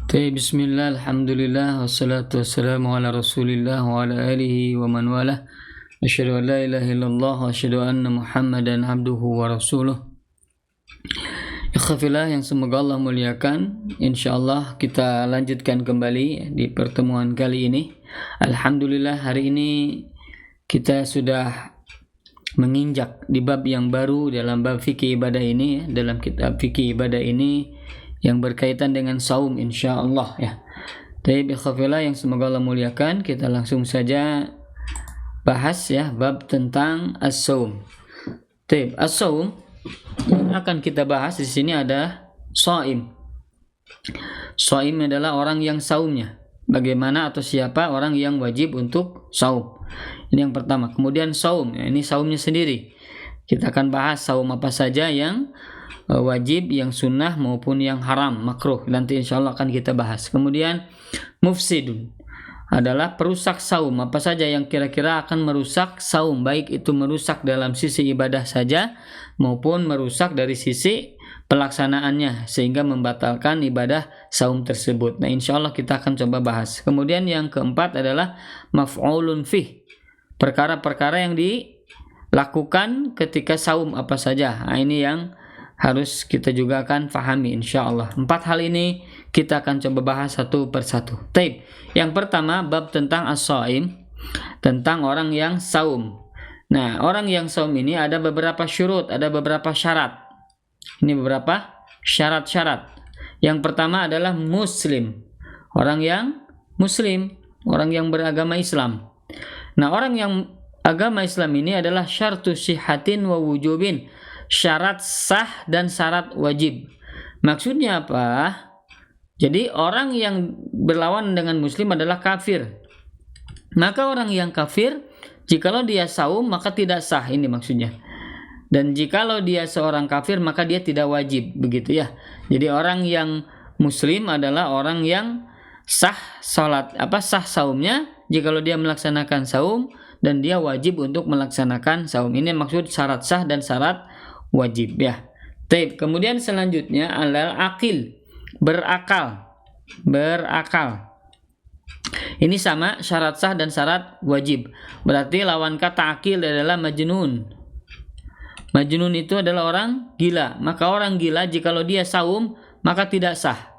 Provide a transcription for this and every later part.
Bismillah, alhamdulillah, wassalatu wassalamu ala rasulillah wa ala alihi wa man walah. Asyhadu an la ilaha illallah wa asyhadu anna Muhammadan abduhu wa rasuluh. Ikhwafillah yang semoga Allah muliakan, insyaallah kita lanjutkan kembali di pertemuan kali ini. Alhamdulillah hari ini kita sudah menginjak di bab yang baru dalam bab fikih ibadah ini, dalam kitab fikih ibadah ini yang berkaitan dengan saum insyaallah ya. Tapi ikhwafillah yang semoga Allah muliakan, kita langsung saja bahas ya bab tentang as-saum. As-saum yang akan kita bahas di sini ada shaim. Shaim adalah orang yang saumnya. Bagaimana atau siapa orang yang wajib untuk saum. Ini yang pertama. Kemudian saum, ya, ini saumnya sendiri. Kita akan bahas saum apa saja yang wajib, yang sunnah maupun yang haram, makruh. Nanti insyaallah akan kita bahas. Kemudian mufsidun adalah perusak saum. Apa saja yang kira-kira akan merusak saum, baik itu merusak dalam sisi ibadah saja maupun merusak dari sisi pelaksanaannya sehingga membatalkan ibadah saum tersebut. Nah, insyaallah kita akan coba bahas. Kemudian yang keempat adalah maf'ulun fih. Perkara-perkara yang dilakukan ketika saum apa saja. Nah, ini yang harus kita juga akan fahami insyaallah. 4 hal ini kita akan coba bahas satu persatu. Yang pertama bab tentang as-shaim, tentang orang yang saum. Nah, orang yang saum ini ada beberapa syurut, ada beberapa syarat. Ini beberapa syarat-syarat. Yang pertama adalah muslim. Orang yang muslim, orang yang beragama Islam. Nah, orang yang agama Islam ini adalah syartu sihatin wa wujubin. Syarat sah dan syarat wajib. Maksudnya apa? Jadi orang yang berlawan dengan muslim adalah kafir. Maka orang yang kafir, jikalau dia saum maka tidak sah, ini maksudnya. Dan jikalau dia seorang kafir maka dia tidak wajib, begitu ya. Jadi orang yang muslim adalah orang yang sah salat, sah saumnya jikalau dia melaksanakan saum dan dia wajib untuk melaksanakan saum. Ini maksud syarat sah dan syarat wajib ya. Kemudian selanjutnya alal akil, berakal. Ini sama syarat sah dan syarat wajib. Berarti lawan kata akil adalah majnun. Majnun itu adalah orang gila. Maka orang gila jikalau dia saum maka tidak sah.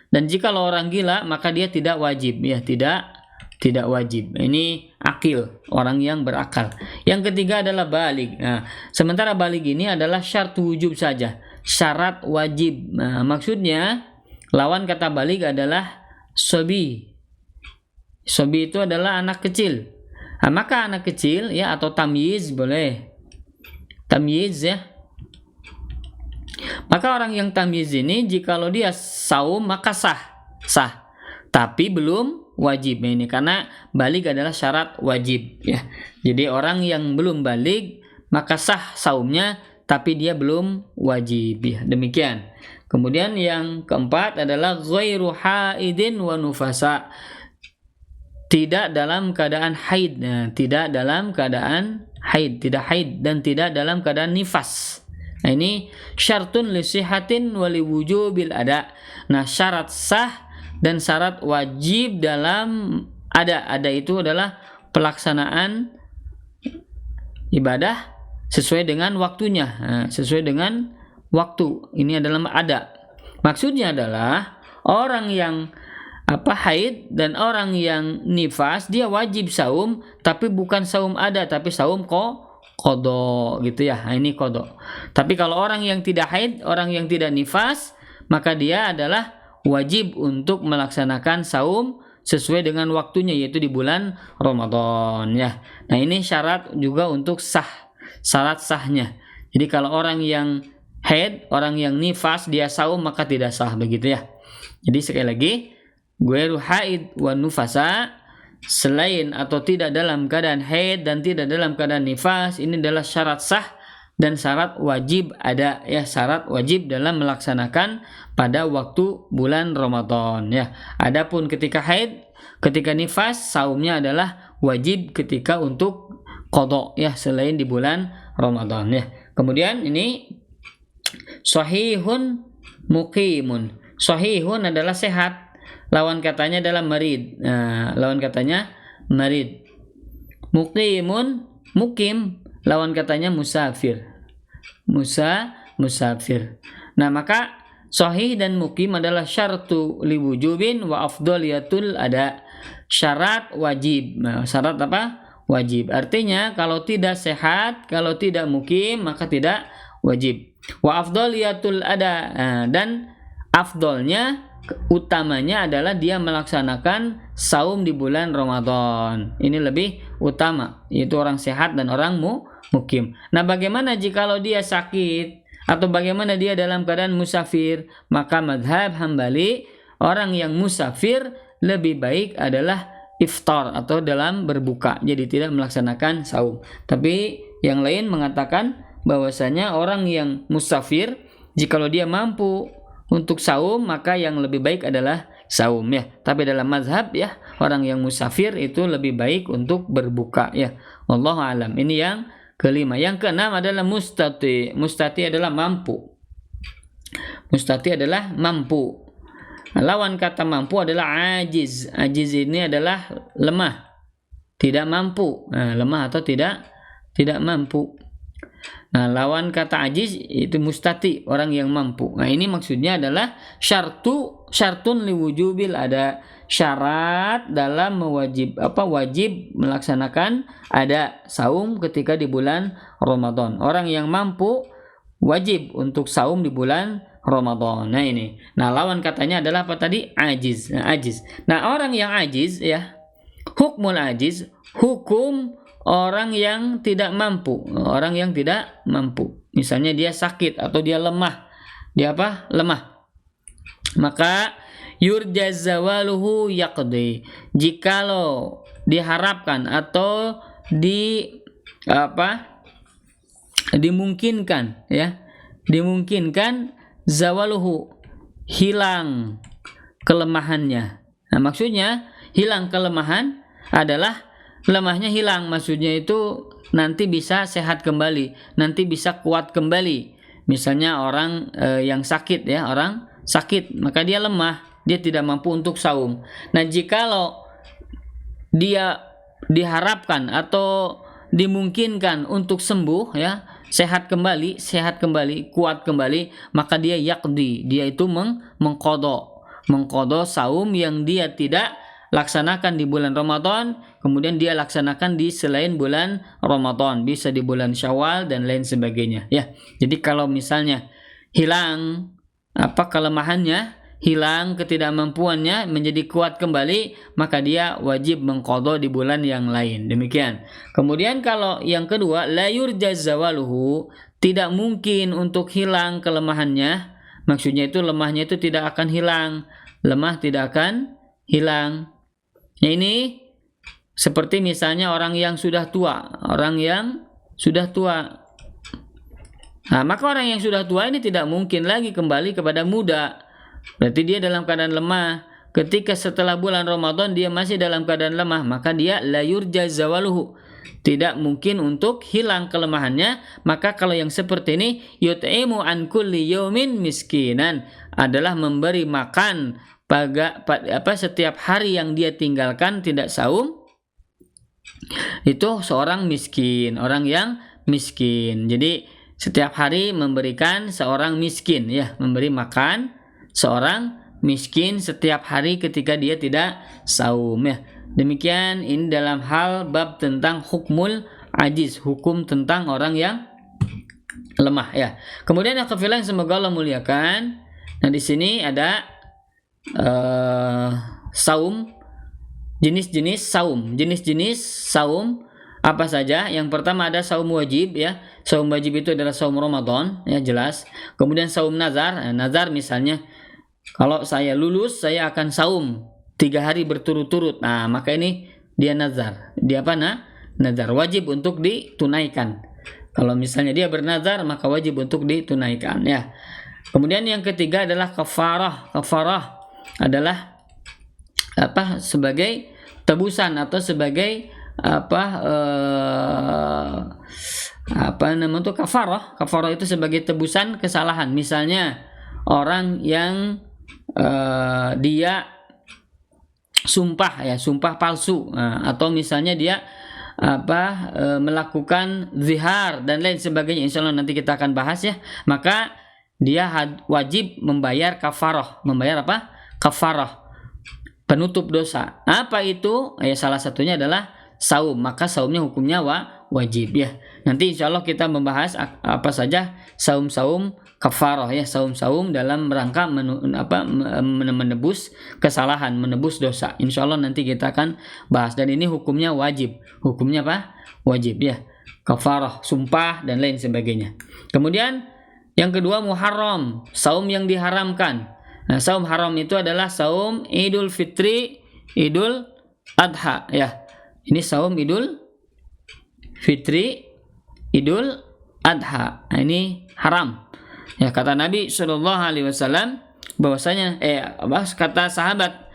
Dan jikalau orang gila maka dia tidak wajib ya, tidak wajib. Ini akil, orang yang berakal. Yang ketiga adalah balig. Nah, sementara balig ini adalah syarat wujub saja, syarat wajib. Nah, maksudnya lawan kata balig adalah sobi. Sobi itu adalah anak kecil. Nah, maka anak kecil ya atau tamyiz boleh. Tamyiz ya. Maka orang yang tamyiz ini jikalau dia saum maka sah. Tapi belum wajib ini karena balig adalah syarat wajib ya. Jadi orang yang belum balig maka sah saumnya tapi dia belum wajib ya. Demikian. Kemudian yang keempat adalah ghairu haidin wa nufasa. Tidak dalam keadaan haid. Nah, tidak dalam keadaan haid, tidak haid dan tidak dalam keadaan nifas. Nah, ini syartun li sihatin wa li wujubil ada. Nah, syarat sah dan syarat wajib dalam ada itu adalah pelaksanaan ibadah sesuai dengan waktunya, sesuai dengan waktu. Ini adalah ada. Maksudnya adalah orang yang haid dan orang yang nifas dia wajib saum tapi bukan saum ada tapi saum qada gitu ya. Nah, ini qada. Tapi kalau orang yang tidak haid, orang yang tidak nifas, maka dia adalah wajib untuk melaksanakan saum sesuai dengan waktunya yaitu di bulan Ramadan ya. Nah, ini syarat juga untuk sah, syarat sahnya. Jadi kalau orang yang haid, orang yang nifas dia saum maka tidak sah, begitu ya. Jadi sekali lagi, ghairu haid wa nufasa, selain atau tidak dalam keadaan haid dan tidak dalam keadaan nifas, ini adalah syarat sah dan syarat wajib ada ya, syarat wajib dalam melaksanakan pada waktu bulan Ramadan ya. Adapun ketika haid, ketika nifas, saumnya adalah wajib ketika untuk qada ya, selain di bulan Ramadan ya. Kemudian ini sahihun muqimun. Sahihun adalah sehat, lawan katanya adalah marid. Nah, lawan katanya marid. Muqimun, mukim, lawan katanya musafir. Musafir. Nah, maka sahih dan mukim adalah syartu liwujubin wa afdaliyatul ada. Syarat wajib. Nah, syarat apa? Wajib. Artinya kalau tidak sehat, kalau tidak mukim, maka tidak wajib. Wa afdaliyatul ada. Nah, dan afdolnya, utamanya adalah dia melaksanakan saum di bulan Ramadan. Ini lebih utama, yaitu orang sehat dan orang mukim. Nah, bagaimana jikalau dia sakit atau bagaimana dia dalam keadaan musafir? Maka mazhab Hambali, orang yang musafir lebih baik adalah iftar atau dalam berbuka, jadi tidak melaksanakan saum. Tapi yang lain mengatakan bahwasanya orang yang musafir, jikalau dia mampu untuk saum, maka yang lebih baik adalah saum ya. Tapi dalam mazhab ya, orang yang musafir itu lebih baik untuk berbuka ya. Wallahu alam. Ini yang kelima. Yang keenam adalah mustati. Mustati adalah mampu. Mustati adalah mampu. Lawan kata mampu adalah ajiz. Ajiz ini adalah lemah, tidak mampu. Nah, lemah atau tidak mampu. Nah, lawan kata ajiz itu mustati, orang yang mampu. Nah, ini maksudnya adalah syartun liwujubil, ada syarat dalam wajib melaksanakan ada saum ketika di bulan Ramadan. Orang yang mampu wajib untuk saum di bulan Ramadan. Nah, ini. Nah, lawan katanya adalah apa tadi? Ajiz. Nah, ajiz. Nah, orang yang ajiz ya, hukmul ajiz, hukum orang yang tidak mampu. Orang yang tidak mampu. Misalnya dia sakit atau dia lemah. Dia apa? Lemah. Maka yurjaz zawaluhu yaqdi. Jikalau diharapkan atau dimungkinkan ya. Dimungkinkan zawaluhu, hilang kelemahannya. Nah, maksudnya hilang kelemahan adalah lemahnya hilang, maksudnya itu nanti bisa sehat kembali, nanti bisa kuat kembali. Misalnya orang yang sakit ya, orang sakit, maka dia lemah, dia tidak mampu untuk saum. Nah, jikalau dia diharapkan atau dimungkinkan untuk sembuh ya, sehat kembali, kuat kembali, maka dia yaqdi, dia itu mengqadha saum yang dia tidak laksanakan di bulan Ramadan, kemudian dia laksanakan di selain bulan Ramadan, bisa di bulan Syawal dan lain sebagainya ya. Jadi kalau misalnya hilang kelemahannya, hilang ketidakmampuannya menjadi kuat kembali, maka dia wajib mengqadha di bulan yang lain. Demikian. Kemudian kalau yang kedua, la yurjaz zawaluhu, tidak mungkin untuk hilang kelemahannya. Maksudnya itu lemahnya itu tidak akan hilang. Lemah tidak akan hilang. Nah, ini seperti misalnya orang yang sudah tua, Nah, maka orang yang sudah tua ini tidak mungkin lagi kembali kepada muda. Berarti dia dalam keadaan lemah. Ketika setelah bulan Ramadan dia masih dalam keadaan lemah, maka dia la yurjaz zawaluhu, tidak mungkin untuk hilang kelemahannya. Maka kalau yang seperti ini, yut'imu an kulli yaumin miskinan, adalah memberi makan setiap hari yang dia tinggalkan tidak saum, itu seorang miskin, orang yang miskin. Jadi setiap hari memberikan seorang miskin ya, memberi makan seorang miskin setiap hari ketika dia tidak saum ya. Demikian ini dalam hal bab tentang hukmul ajiz, hukum tentang orang yang lemah ya. Kemudian yang kefilah, semoga Allah muliakan. Nah, di sini ada saum, jenis-jenis saum apa saja. Yang pertama ada saum wajib ya. Saum wajib itu adalah saum Ramadan ya, jelas. Kemudian saum nazar. Nazar misalnya, kalau saya lulus saya akan saum 3 hari berturut-turut. Nah, maka ini dia nazar. Dia apa? Nazar wajib untuk ditunaikan. Kalau misalnya dia bernazar, maka wajib untuk ditunaikan ya. Kemudian yang ketiga adalah kafarah. Kafarah adalah sebagai tebusan atau sebagai kafarah. Kafarah itu sebagai tebusan kesalahan. Misalnya orang yang dia sumpah ya, sumpah palsu, atau misalnya dia melakukan zihar dan lain sebagainya, insyaallah nanti kita akan bahas ya, maka dia wajib membayar kafarah. Membayar apa? Kafarah, penutup dosa. Apa itu? Ya salah satunya adalah saum. Maka saumnya hukumnya wajib ya. Nanti insyaallah kita membahas apa saja saum-saum kafarah ya, saum-saum dalam rangka menebus kesalahan, menebus dosa. Insyaallah nanti kita akan bahas, dan ini hukumnya wajib. Hukumnya apa? Wajib ya. Kafarah, sumpah dan lain sebagainya. Kemudian yang kedua muharram, saum yang diharamkan. Nah, saum haram itu adalah saum Idul Fitri, Idul Adha ya. Ini saum Idul Fitri, Idul Adha. Nah, ini haram. Ya, kata Nabi Shallallahu Alaihi Wasallam bahwasanya kata sahabat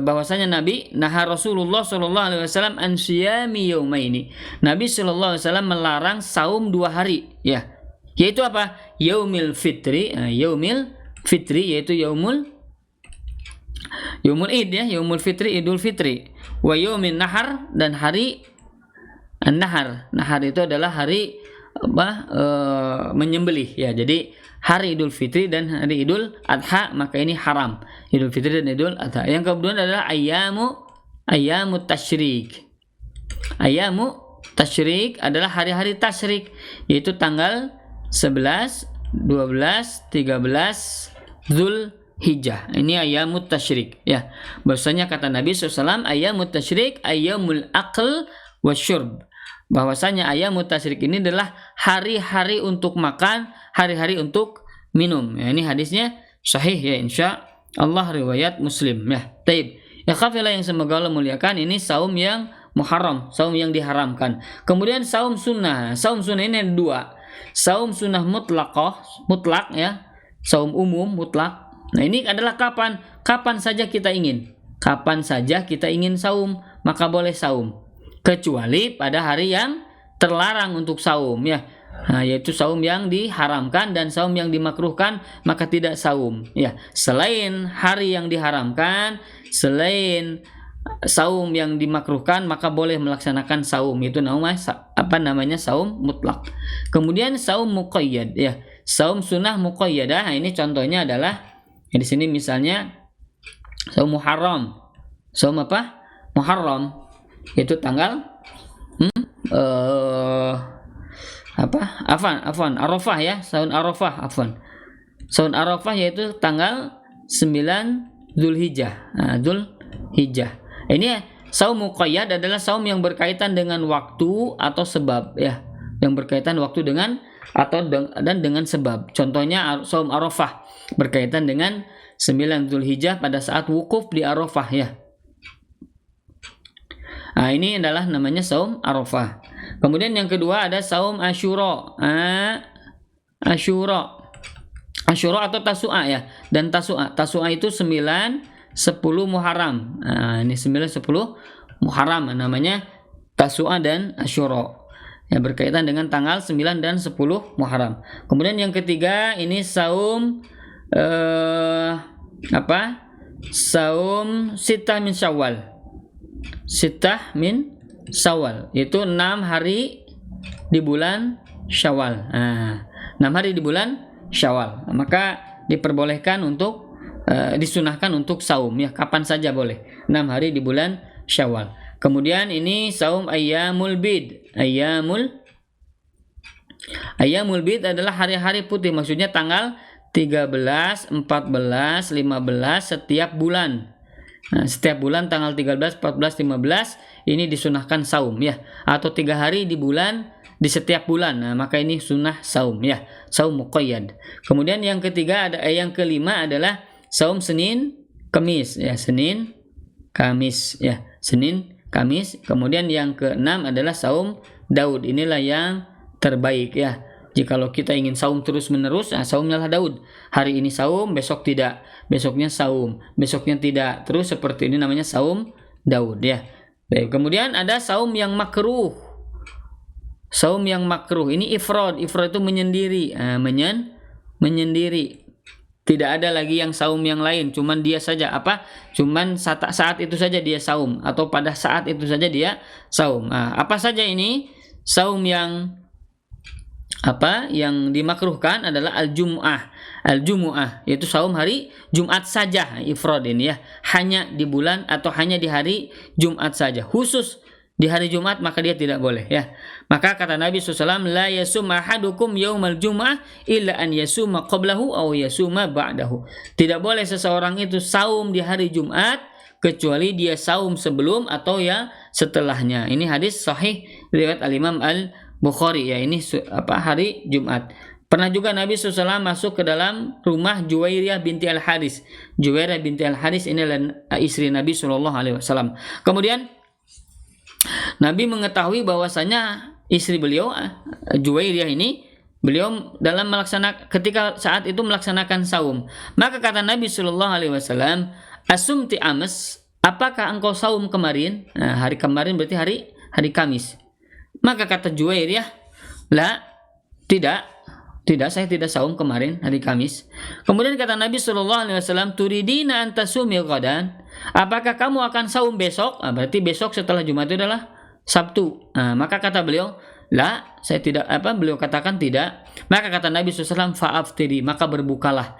bahwasanya Nabi Rasulullah Shallallahu Alaihi Wasallam an siyami yaumaini. Nabi Shallallahu Alaihi Wasallam melarang saum 2 hari ya. Yaitu apa? Yaumil Fitri, Yaumil Fitri yaitu Yaumul Id ya, Yaumul Fitri, Idul Fitri. Wa Yaumin Nahar, dan hari An-Nahar. Nahar itu adalah hari menyembelih ya. Jadi hari Idul Fitri dan hari Idul Adha, maka ini haram. Idul Fitri dan Idul Adha. Yang kemudian adalah ayyamu tasyrik. Ayyamu tasyrik adalah hari-hari tasyrik, yaitu tanggal 11, 12, 13 Zulhijjah. Ini ayyamut tasyrik ya. Bahwasanya kata Nabi SAW, ayyamut tasyrik ayyamul aql wasyurb. Bahwasanya ayyamut tasyrik ini adalah hari-hari untuk makan, hari-hari untuk minum. Ya, ini hadisnya sahih ya, insya Allah, riwayat Muslim ya. Taib. Ya kafilah yang semoga Allah muliakan, ini saum yang muharram, saum yang diharamkan. Kemudian saum sunnah. Saum sunnah ini ada 2. Saum sunnah mutlak ya. Saum umum mutlak. Nah, ini adalah kapan? Kapan saja kita ingin. Kapan saja kita ingin saum, maka boleh saum. Kecuali pada hari yang terlarang untuk saum ya. Nah, yaitu saum yang diharamkan dan saum yang dimakruhkan, maka tidak saum ya. Selain hari yang diharamkan, selain saum yang dimakruhkan, maka boleh melaksanakan saum. Itu namanya saum mutlak. Kemudian saum muqayyad ya. Saum sunnah muqayyadah. Nah, ini contohnya adalah di sini misalnya saum muharram. Saum apa? Muharram itu tanggal Arafah ya, saum Arafah saum Arafah yaitu tanggal 9 Zulhijjah. Nah, Zulhijjah. Ini saum muqayyad adalah saum yang berkaitan dengan waktu atau sebab ya, yang berkaitan waktu dengan dan dengan sebab. Contohnya saum Arafah berkaitan dengan 9 Zulhijjah pada saat wukuf di Arafah ya. Nah, ini adalah namanya saum Arafah. Kemudian yang kedua ada saum Asyura. Asyura atau Tasu'a ya. Dan Tasu'a itu 9, 10 Muharram. Nah, ini 9, 10 Muharram namanya Tasu'a dan Asyura. Ya, berkaitan dengan tanggal 9 dan 10 Muharram. Kemudian yang ketiga ini saum Saum Sittah min Syawal. Sittah min Syawal, yaitu 6 hari di bulan Syawal. 6 hari di bulan Syawal. Maka diperbolehkan untuk disunahkan untuk saum ya, kapan saja boleh. 6 hari di bulan Syawal. Kemudian ini saum ayyamul bid. Ayyamul bid adalah hari-hari putih, maksudnya tanggal 13, 14, 15 setiap bulan. Nah, setiap bulan tanggal 13, 14, 15 ini disunahkan saum ya, atau 3 hari di bulan di setiap bulan. Nah, maka ini sunnah saum ya, saum muqayyad. Kemudian yang kelima adalah saum Senin Kamis ya, Senin Kamis. Kemudian yang keenam adalah saum Daud. Inilah yang terbaik ya. Jikalau kita ingin saum terus menerus, saumnya Daud. Hari ini saum, besok tidak, besoknya saum, besoknya tidak. Terus seperti ini namanya saum Daud ya. Baik, kemudian ada saum yang makruh. Saum yang makruh ini ifrad. Ifrad itu menyendiri. Menyendiri. Tidak ada lagi yang saum yang lain, cuman dia saja cuman saat itu saja dia saum, atau pada saat itu saja dia saum. Nah, apa saja ini? Saum yang dimakruhkan adalah al-jumu'ah, yaitu saum hari Jumat saja, ifrad ini ya, hanya di bulan atau hanya di hari Jumat saja, khusus di hari Jumat maka dia tidak boleh ya. Maka kata Nabi SAW, la yasum ahadukum yaumal jum'ah illa an yasuma qablahu aw yasuma ba'dahu. Tidak boleh seseorang itu saum di hari Jumat kecuali dia saum sebelum atau ya setelahnya. Ini hadis sahih riwayat Al-Imam Al-Bukhari ya, ini hari Jumat. Pernah juga Nabi SAW masuk ke dalam rumah Juwairiyah binti Al-Haris. Juwairiyah binti Al-Haris ini adalah istri Nabi SAW. Kemudian Nabi mengetahui bahwasanya istri beliau Juwairiyah ini, beliau dalam ketika saat itu melaksanakan saum. Maka kata Nabi SAW, asumti amas, apakah engkau saum kemarin? Nah, hari kemarin berarti hari Kamis. Maka kata Juwairiyah, la, tidak, saya tidak saum kemarin hari Kamis. Kemudian kata Nabi SAW, turidina antasumi ghadan, apakah kamu akan saum besok? Berarti besok setelah Jumat itu adalah Sabtu. Maka kata beliau, la, saya tidak. Beliau katakan tidak. Maka kata Nabi SAW, fa'aftiri, maka berbukalah.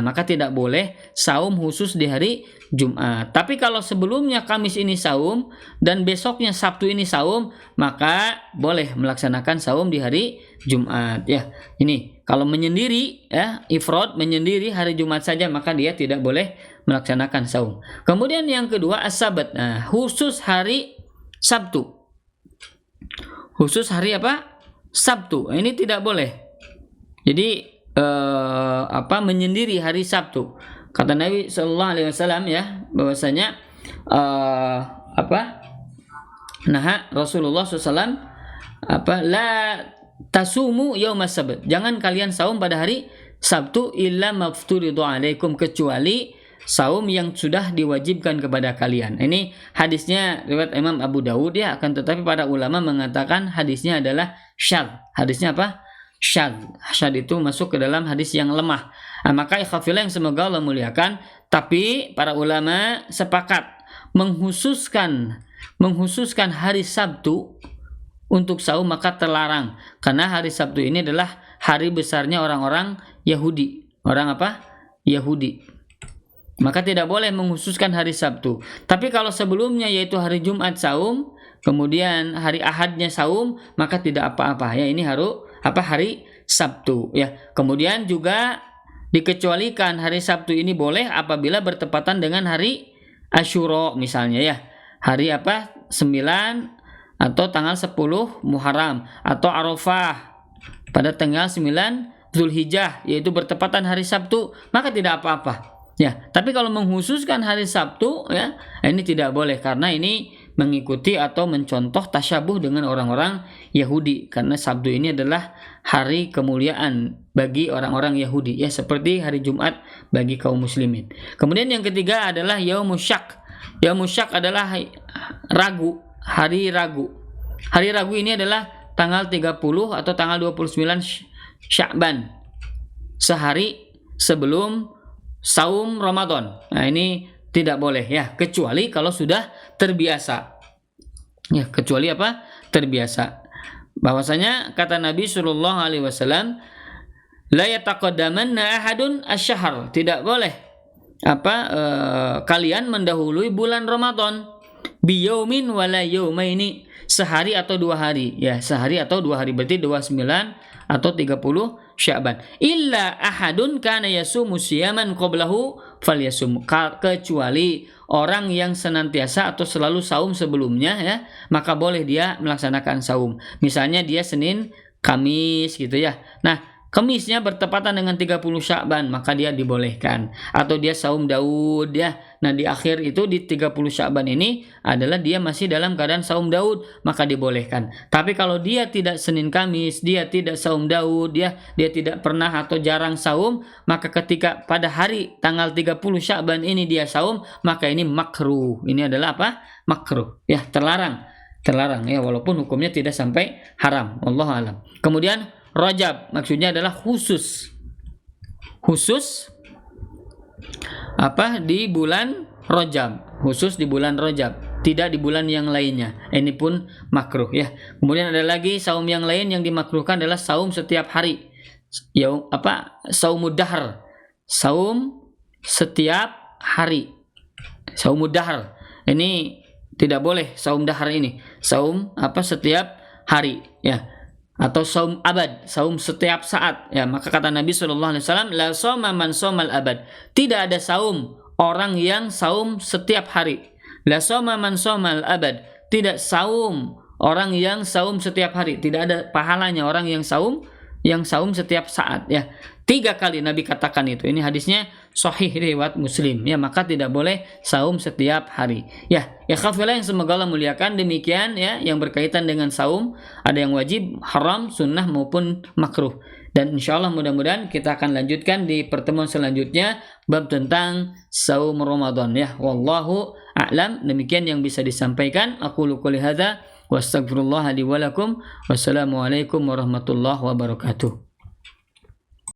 Maka tidak boleh saum khusus di hari Jumat. Tapi kalau sebelumnya Kamis ini saum dan besoknya Sabtu ini saum, maka boleh melaksanakan saum di hari Jumat ya. Ini kalau menyendiri ya, ifrad menyendiri hari Jumat saja, maka dia tidak boleh melaksanakan saum. Kemudian yang kedua as-sabat. Khusus hari Sabtu. Khusus hari Sabtu. Ini tidak boleh. Jadi menyendiri hari Sabtu. Kata Nabi SAW ya, bahwasanya Rasulullah SAW la tasumu yaumas sabt. Jangan kalian saum pada hari Sabtu illa mafturidu alaikum, kecuali saum yang sudah diwajibkan kepada kalian. Ini hadisnya riwayat Imam Abu Dawud ya, akan tetapi para ulama mengatakan hadisnya adalah syadz. Hadisnya syadz. Syadz itu masuk ke dalam hadis yang lemah. Maka ikhwafillah yang semoga Allah muliakan, tapi para ulama sepakat menghususkan hari Sabtu untuk saum maka terlarang, karena hari Sabtu ini adalah hari besarnya orang-orang Yahudi. Yahudi. Maka tidak boleh menghususkan hari Sabtu. Tapi kalau sebelumnya yaitu hari Jumat saum, kemudian hari Ahadnya saum, maka tidak apa-apa ya. Ini hari Sabtu ya. Kemudian juga dikecualikan hari Sabtu ini boleh apabila bertepatan dengan hari Asyura misalnya ya. Hari 9 atau tanggal 10 Muharram, atau Arafah pada tanggal 9 Zulhijjah, yaitu bertepatan hari Sabtu, maka tidak apa-apa. Ya, tapi kalau menghususkan hari Sabtu ya, ini tidak boleh, karena ini mengikuti atau mencontoh tasyabuh dengan orang-orang Yahudi, karena Sabtu ini adalah hari kemuliaan bagi orang-orang Yahudi ya, seperti hari Jumat bagi kaum muslimin. Kemudian yang ketiga adalah Yaumus Syak. Yaumus Syak adalah hari ragu. Hari ragu ini adalah tanggal 30 atau tanggal 29 Sya'ban, sehari sebelum saum Ramadan. Nah, ini tidak boleh ya, kecuali kalau sudah terbiasa. Ya, kecuali terbiasa. Bahwasanya kata Nabi sallallahu alaihi wasallam, la yataqaddamanna ahadun asy-syahr. Tidak boleh kalian mendahului bulan Ramadan biyaumin wala yaumaini, sehari atau 2 hari. Ya, sehari atau 2 hari, berarti 29 atau 30 Sya'ban. Illa ahadun kana yasumu siyaman qablahu falyasum, kecuali orang yang senantiasa atau selalu saum sebelumnya ya, maka boleh dia melaksanakan saum. Misalnya dia Senin, Kamis gitu ya. Nah, Kemisnya bertepatan dengan 30 Sya'ban, maka dia dibolehkan. Atau dia saum Daud ya. Nah, di akhir itu di 30 Sya'ban ini adalah dia masih dalam keadaan saum Daud, maka dibolehkan. Tapi kalau dia tidak Senin Kamis, dia tidak saum Daud ya, dia tidak pernah atau jarang saum, maka ketika pada hari tanggal 30 Sya'ban ini dia saum, maka ini makruh. Ini adalah makruh ya, terlarang ya, walaupun hukumnya tidak sampai haram. Wallahu a'lam. Kemudian Rajab maksudnya adalah khusus di bulan Rajab, khusus di bulan Rajab, tidak di bulan yang lainnya. Ini pun makruh ya. Kemudian ada lagi saum yang lain yang dimakruhkan adalah saum setiap hari. Saumud dahr. Saum setiap hari. Saumud dahr. Ini tidak boleh saum dahar ini. Saum setiap hari ya. Atau saum abad, saum setiap saat ya. Maka kata Nabi SAW, la soma man somal abad. Tidak ada saum orang yang saum setiap hari. La soma man somal abad. Tidak saum orang yang saum setiap hari. Tidak ada pahalanya orang yang saum setiap saat ya. 3 kali Nabi katakan itu. Ini hadisnya sahih riwayat Muslim ya. Maka tidak boleh saum setiap hari ya. Ya khafillah yang semoga Allah muliakan, demikian ya yang berkaitan dengan saum. Ada yang wajib, haram, sunnah maupun makruh. Dan insyaallah mudah-mudahan kita akan lanjutkan di pertemuan selanjutnya bab tentang saum Ramadan ya. Wallahu a'lam. Demikian yang bisa disampaikan. Aqulu qouli hadza wa astaghfirullah li wa lakum. Wassalamualaikum warahmatullahi wabarakatuh.